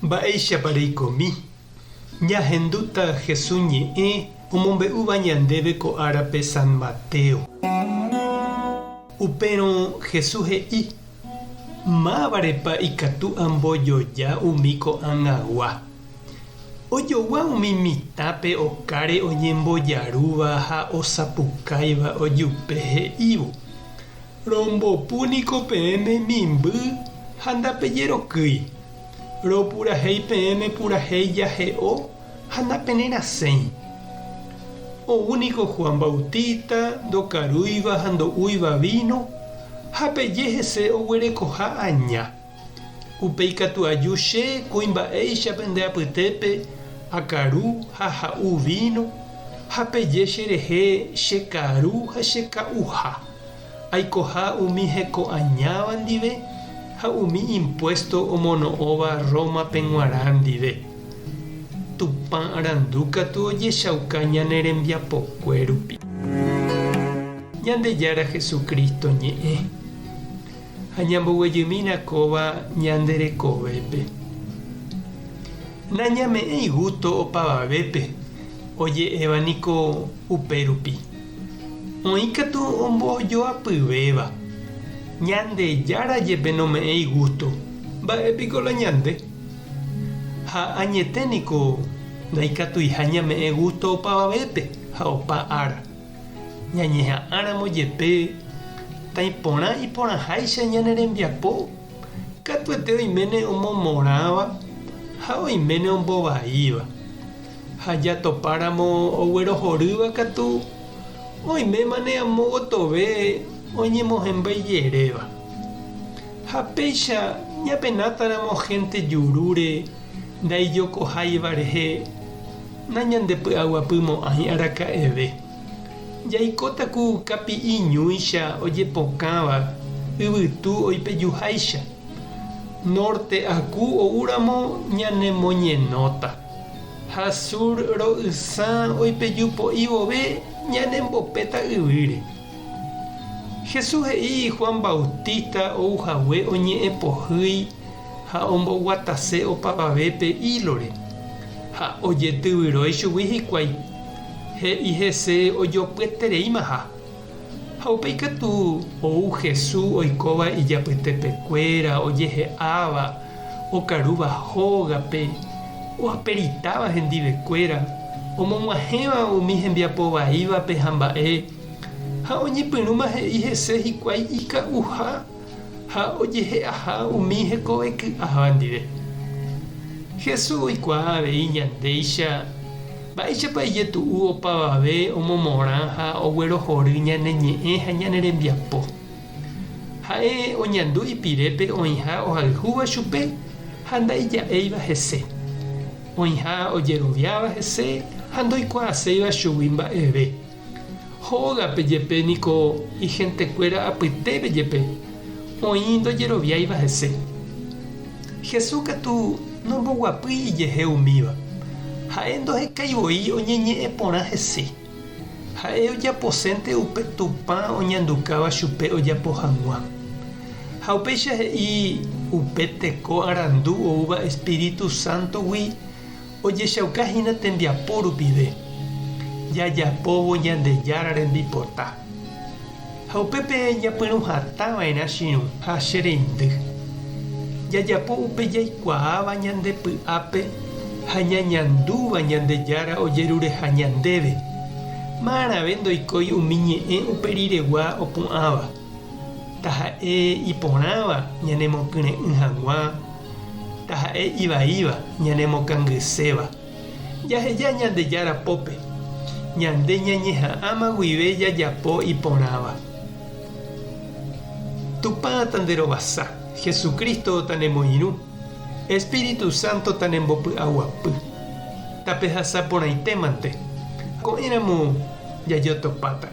Mba'éichapa reikomi. Ñahendúta Jesús ñe'ẽ omombe'úva ñandéve ko árape San Mateo. Upérõ Jesús he'i: mávarepa ikatu ambojoja umi ko'ag̃agua. Ojogua umi mitápe okáre oñembojarúva ha osapukáiva ojupe he'ívo: rombopúniko peẽme mimby ha ndapejerokýi. Ropurahéi peẽme purahéi jahe'o ha ndapenerasẽi. Oúniko Juan Bautista ndokarúiva ha ndo'úiva vino ha peje hese oguerekoha aña. Upéi katu aju che kuimba'éichape ndeapytépe akaru ha ha'u vino ha peje cherehe chekaru ha cheka'uha. Aikoha umi heko'añáva ndive ha umi impuesto omono'õva Roma pe g̃uarã ndive. Tupã arandu katu ojechauka ñane rembiapokue rupi. Ñandejára Jesucristo ñe'ẽ ha ñamboguejymína kóva ñande rekovépe. Nañame'ẽi gusto opavavépe oje'évaniko upérupi. Oĩ katu ombojoapyvéva. Ñandejára jepe nome'ẽi gusto, mba'épiko la ñande. Ha añeténiko ndaikatuiha ñame'ẽ gusto opavavépe ha opa ára. Ñañeha'ãramo jepe taiporã iporãháicha ñane rembiapo. Katuete oiméne omomorãva ha oiméne ombovaíva. Ha jatopáramo oguerohorýva katu oimémane amo gotove oñemohembaijeréva. Ha péicha ñapenátáramo gente jurúre ndaijokoháiva rehe nañandepy'aguapymo'ãi araka'eve. Jaikótaku kapi'iñúicha ojepokãva yvytu oipejuháicha. Norte aku oúramo ñanemoñenóta. Ha sur ro'ysã oipejupo'i vove ñanembopéta yvýre. Jesús he'i Juan Bautista ouhague oñe'ẽpohýi ha omboguatase opavavépe ílore ha ojetyvyrói chugui hikuái. He'i hese ojopyetereímaha. Ha upéi katu ou Jesús oikóva ijapytepekuéra ojehe'áva okarúva hógape oaperitáva hendivekuéra omog̃uahẽva umi hembiapo vaívape ha mba'e ha oñepyrũma he'i hese hikuái ika'uha ha ojehe'aha umi hekoveky'áva ndive. Jesús oikuaa avei ñandéicha mba'éichapa ijetu'u opavave omomorã ha oguerohory ñane ñe'ẽ ha ñane rembiapo. Ha'e oñandu ipirépe oĩha ohayhúva chupe ha ndaija'éiva hese. Oĩha ojeroviáva hese ha ndoikuaaséiva chugui mba'eve. Hógape jepe niko igentekuéra apytépe jepe oĩ ndojeroviáiva hese. Jesús katu nomboguapýi ijehe umíva. Ha'e ndohekaivoi oñeñe'ẽ porã hese. Ha'e ojaposénte upe tupã oñandukáva chupe ojapo hag̃ua. Ha upéicha he'i upe teko arandu oúva Espíritu Santogui ojechaukáhína tembiapo rupive. Jajapóvo Ñandejára rembipota. Ha upépe ñapyrũhatãva'erã chiru ha chereindy. Jajapo upe jaikuaáva ñandepy'ápe ha ñañandúva Ñandejára ojerureha ñandéve. Ma'arave ndoikói umi ñe'ẽ upe riregua opu'ãva. Taha'e iporãva ñanemokyrẽ'ỹ hag̃ua. Taha'e ivaíva ñanemokangýséva. Jaheja Ñandejára pópe. Ñande ñañeha'ãma guive jajapo iporãva. Tupã tanderovasa. Jesucristo tanemoirũ. Espíritu Santo tanembopy'aguapy. Tape hasa porãitémante. Ko'ẽramo jajotopáta.